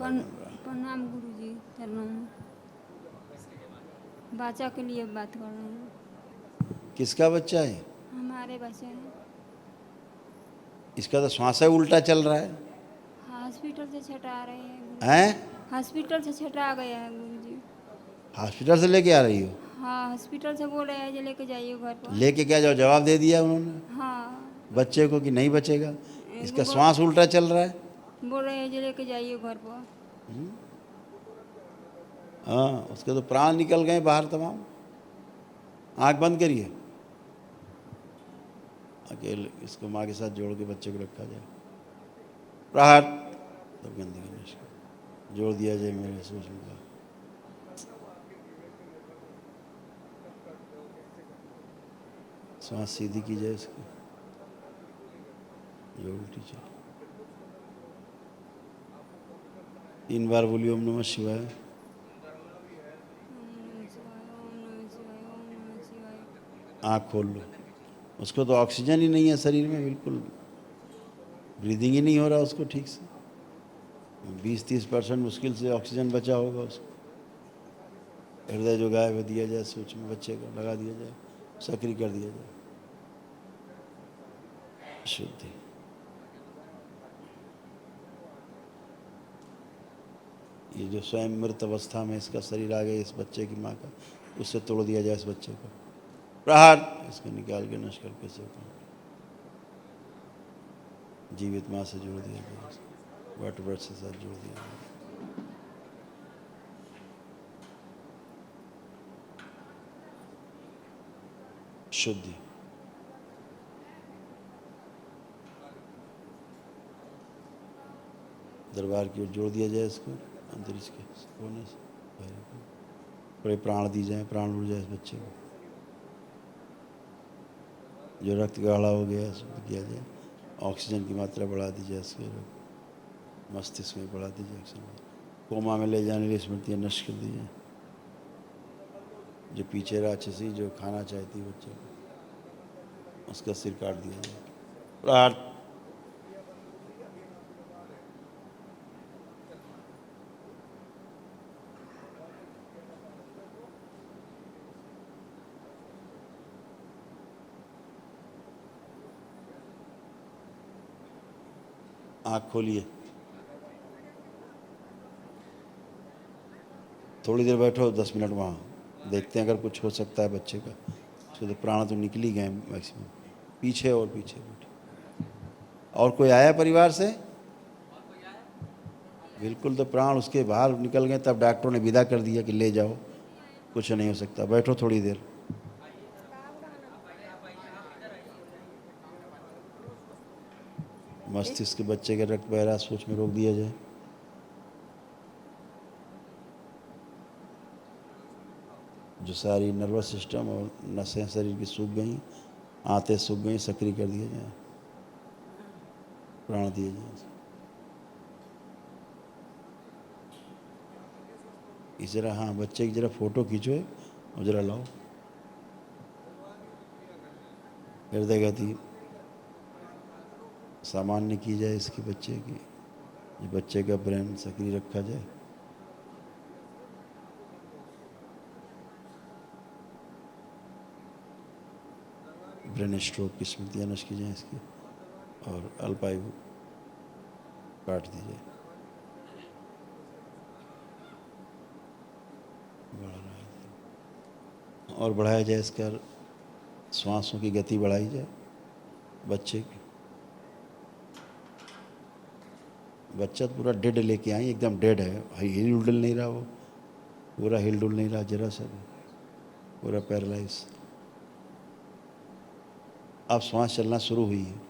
प्रणाम गुरुजी, प्रणाम। बच्चा के लिए बात कर रहे हैं। किसका बच्चा है? हमारे बच्चे हैं। इसका तो श्वास उल्टा चल रहा है। हॉस्पिटल से छटा रहे हैं गुरुजी। हैं? हॉस्पिटल से छटा गया है गुरुजी। हॉस्पिटल से लेके आ रही हो? हाँ, हॉस्पिटल से बोल रहे हैं जो लेके जाइए घर पर। लेके क्या जाओ, जवाब दे दिया उन्होंने हाँ, बच्चे को कि नहीं बचेगा? इसका बोल श्वास उल्टा चल रहा है। रहे हैं जो लेके जाइए घर पर। हाँ, उसके तो प्राण निकल गए बाहर तमाम। आंख बंद करिए, अकेले इसको माँ के साथ जोड़ के बच्चे को रखा जाए। प्रहार तो गंदगी नशा जोड़ दिया जाए मेरे सोचने का। सांस सीधी की जाए इसकी, ये उल्टी चले। 3 बार बोलिए ओम नमः शिवाय। ओम नमः शिवाय, ओम नमः शिवाय, ओम नमः शिवाय। आँख खोल लो। उसको तो ऑक्सीजन ही नहीं है शरीर में, बिल्कुल ब्रीदिंग ही नहीं हो रहा उसको ठीक से। 20-30% मुश्किल से ऑक्सीजन बचा होगा उसको। हृदय जो गायब दिया जाए, सोच में बच्चे को लगा दिया जाए, सक्रिय कर दिया जाए। शुद्धि। ये जो स्वयं मृत अवस्था में इसका शरीर आ गया इस बच्चे की माँ का, उससे तोड़ दिया जाए इस बच्चे को। प्रहार इसको निकाल के नष्ट करके से जीवित माँ से जोड़ दिया जाए, वर्टब्रेट से साथ जोड़ दिया जाए। शुद्धि। दरबार की ओर जोड़ दिया जाए इसको, अंतरिक्ष के कोने से बड़े प्राण दी जाए, प्राण उड़ जाए इस बच्चे को। जो रक्त गाढ़ा हो गया शुद्ध किया जाए, ऑक्सीजन की मात्रा बढ़ा दी जाए इसके, मस्तिष्क में बढ़ा दी जाए ऑक्सीजन। कोमा में ले जाने वाली स्मृतियाँ नष्ट कर दी जाए। जो पीछे राक्षसी जो खाना चाहती बच्चे को, उसका सिर काट दिया जाए। प्रहार। आँख खोलिए, थोड़ी देर बैठो, 10 मिनट वहाँ देखते हैं अगर कुछ हो सकता है बच्चे का। उसके तो प्राण तो निकल ही गए मैक्सिमम। पीछे और पीछे बैठे। और कोई आया परिवार से? बिल्कुल, तो प्राण उसके बाहर निकल गए, तब डॉक्टरों ने विदा कर दिया कि ले जाओ, कुछ नहीं हो सकता, बैठो थोड़ी देर। मस्तिष्क के बच्चे के रक्त बह रहा, सोच में रोक दिया जाए। जो सारी नर्वस सिस्टम और नसें शरीर की सूख गई, आंतें सूख गई, सक्रिय कर दिया जाए, प्राण दिए जाए। इस जरा, हाँ, बच्चे की जरा फोटो खींचो और जरा लाओ। हृदय गति सामान्य की जाए इसके बच्चे की, बच्चे का ब्रेन सक्रिय रखा जाए। ब्रेन स्ट्रोक की स्मृतियाँ नष्ट की जाए इसकी, और अल्पायु काट दी जाए। और बढ़ाया जाए इसका, श्वासों की गति बढ़ाई जाए बच्चे की। बच्चा तो पूरा डेड लेके आई, एकदम डेड है, हिल डुल नहीं रहा, वो पूरा हिल डुल नहीं रहा जरा सा, पूरा पैरालाइज। अब श्वास चलना शुरू हुई है,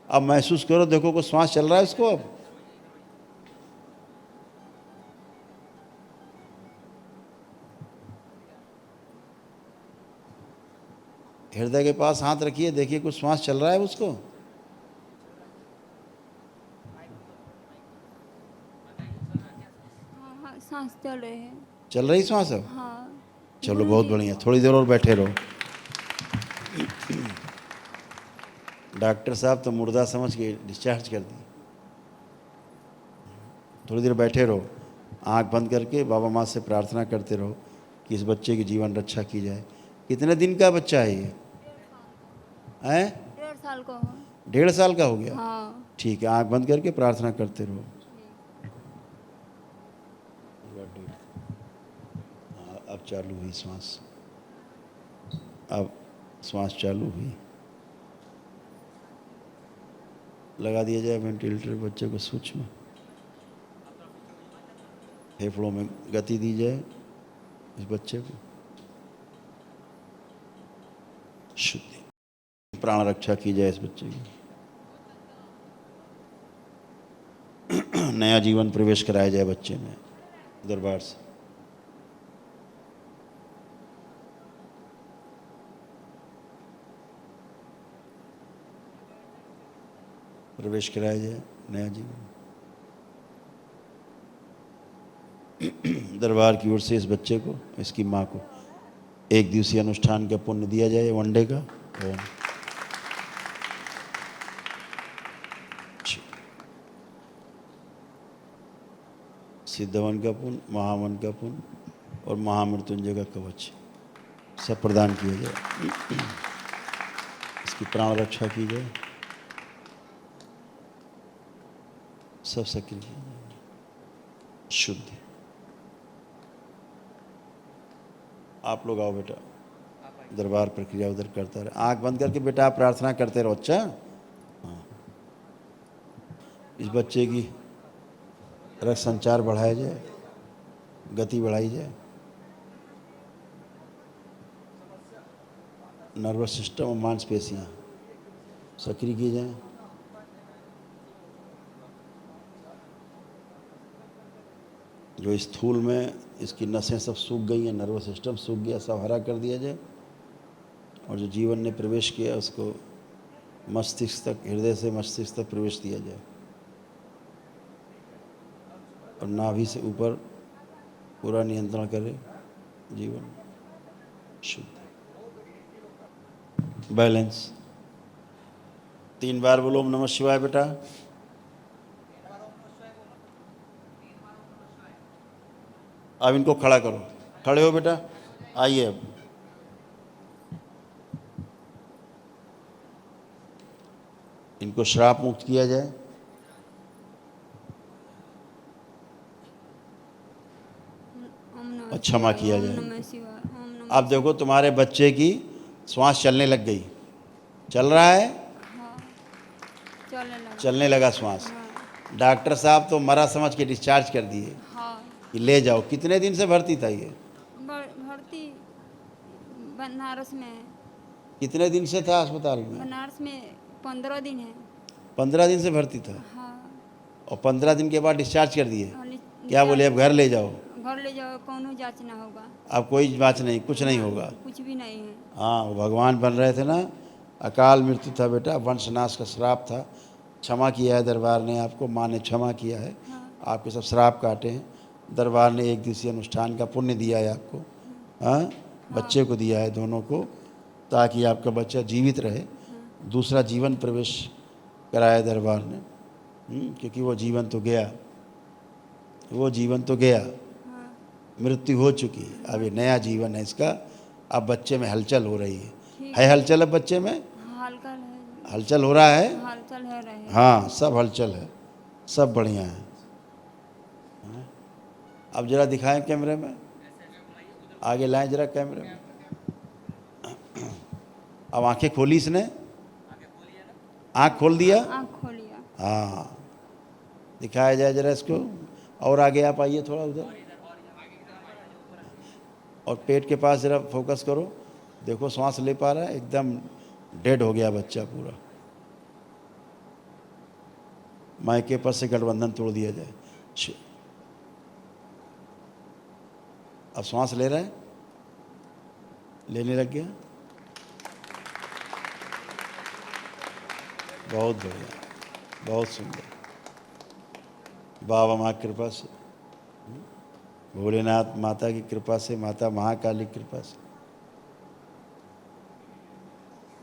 अब महसूस करो, देखो को श्वास चल रहा है उसको। अब हृदय के पास हाथ रखिए, देखिए कुछ श्वास चल रहा है उसको। हाँ हाँ, सांस चल रहे हैं। चल रही श्वास अब? हाँ चलो, बहुत गुरुजी। बढ़िया, थोड़ी देर और बैठे रहो। डॉक्टर साहब तो मुर्दा समझ के डिस्चार्ज कर दिए। थोड़ी देर बैठे रहो, आंख बंद करके बाबा माँ से प्रार्थना करते रहो कि इस बच्चे की जीवन रक्षा की जाए। कितने दिन का बच्चा है ये? हैं? 1.5 साल का हो। 1.5 साल का हो गया? हाँ। ठीक है, आंख बंद करके प्रार्थना करते रहो। हाँ, अब चालू हुई श्वास, अब श्वास चालू हुई। लगा दिया जाए वेंटिलेटर बच्चे को सूक्ष्म, फेफड़ों में गति दी जाए इस बच्चे को, शुद्धि, प्राण रक्षा की जाए इस बच्चे की, नया जीवन प्रवेश कराया जाए बच्चे में दरबार से। प्रवेश कराया जाए नया जीवन। दरबार की ओर से इस बच्चे को, इसकी माँ को 1 दिवसीय अनुष्ठान का पुण्य दिया जाए वनडे का। सिद्धवन का पुण्य, महावन का पुण्य और महामृत्युंजय का कवच सब प्रदान किया जाए। इसकी प्राण रक्षा की जाए, सब सक्रिय किया जाए, शुद्ध। आप लोग आओ बेटा, दरबार प्रक्रिया उधर करता रहे। आंख बंद करके बेटा आप प्रार्थना करते रहो। अच्छा, हाँ, इस बच्चे की रक्त संचार बढ़ाया जाए, गति बढ़ाई जाए, नर्वस सिस्टम और मांसपेशियाँ सक्रिय की जाए। जो स्थूल में इसकी नसें सब सूख गई हैं, नर्वस सिस्टम सूख गया, सब हरा कर दिया जाए। और जो जीवन ने प्रवेश किया उसको मस्तिष्क तक, हृदय से मस्तिष्क तक प्रवेश दिया जाए और नाभि से ऊपर पूरा नियंत्रण करे जीवन, शुद्ध, बैलेंस। 3 बार बोलो ओम नमः शिवाय बेटा। अब इनको खड़ा करो, खड़े हो बेटा, आइए अब। इनको श्राप मुक्त किया जाए। और क्षमा किया जाए। अब देखो तुम्हारे बच्चे की श्वास चलने लग गई, चल रहा है, हाँ, चलने लगा श्वास। हाँ। डॉक्टर साहब तो मरा समझ के डिस्चार्ज कर दिए हाँ। कि ले जाओ। कितने दिन से भर्ती था ये? भर्ती बनारस में। कितने दिन से था अस्पताल में? बनारस में 15 दिन है। 15 दिन से भर्ती था। हाँ। और 15 दिन के बाद डिस्चार्ज कर दिए। और क्या बोले अब घर ले जाओ? घर ले जाओ, कौनो जांच ना होगा। अब कोई जांच नहीं, कुछ नहीं होगा। कुछ भी नहीं है। हाँ, वो भगवान बन रहे थे ना। अकाल मृत्यु था बेटा, वंशनाश का श्राप था। क्षमा किया है दरबार ने आपको, माँ ने क्षमा किया है। हाँ। आपके सब श्राप काटे हैं। दरबार ने 1 दिवसीय अनुष्ठान का पुण्य दिया है आपको। हाँ, बच्चे को दिया है, दोनों को, ताकि आपका बच्चा जीवित रहे। दूसरा जीवन प्रवेश कराया दरबार ने। क्योंकि वो जीवन तो गया, वो जीवन तो गया, हाँ। मृत्यु हो चुकी। अब ये नया जीवन है इसका। अब बच्चे में हलचल हो रही है। ठीक है हलचल अब बच्चे में? हल्का है। हलचल हो रहा है। हलचल है रहे। हाँ, सब हलचल है, सब बढ़िया है। हाँ? अब जरा दिखाएं कैमरे में, आगे लाएं जरा कैमरे में। अब आंखें खोली इसने, आंख खोल दिया। आँख खोलिया। हाँ, दिखाया जाए जरा इसको। और आगे आप आइए थोड़ा उधर, और पेट के पास जरा फोकस करो। देखो सांस ले पा रहा है? एकदम डेड हो गया बच्चा पूरा। मायके पर से गठबंधन तोड़ दिया जाए। अब सांस ले रहा है, लेने लग गया। बहुत बढ़िया, बहुत सुंदर। बाबा माँ की कृपा से, भोलेनाथ माता की कृपा से, माता महाकाली की कृपा से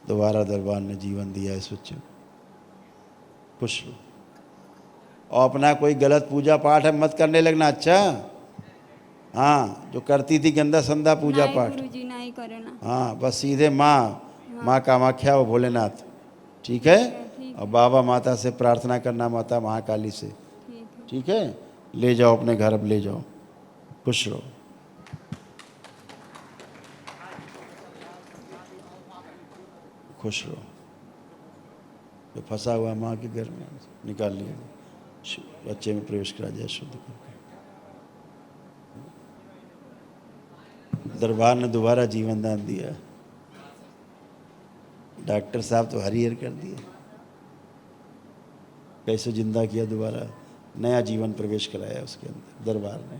दोबारा दरबार ने जीवन दिया इस बच्चे को। खुश लो। और अपना कोई गलत पूजा पाठ है मत करने लगना, अच्छा? हाँ, जो करती थी गंदा संदा पूजा नहीं पाठ, गुरुजी नहीं करे ना। हाँ बस सीधे माँ कामाख्या व भोलेनाथ, ठीक है? ठीक और है। बाबा माता से प्रार्थना करना, माता महाकाली से, ठीक है। ठीक है? ले जाओ अपने घर, अब ले जाओ, खुश रहो, खुश रहो। जो फंसा हुआ माँ के घर में निकाल लिया, बच्चे में प्रवेश करा जाए शुद्ध करके। दरबार ने दोबारा जीवन दान दिया, डॉक्टर साहब तो हरिहर कर दिए, कैसे जिंदा किया, दोबारा नया जीवन प्रवेश कराया उसके अंदर दरबार ने।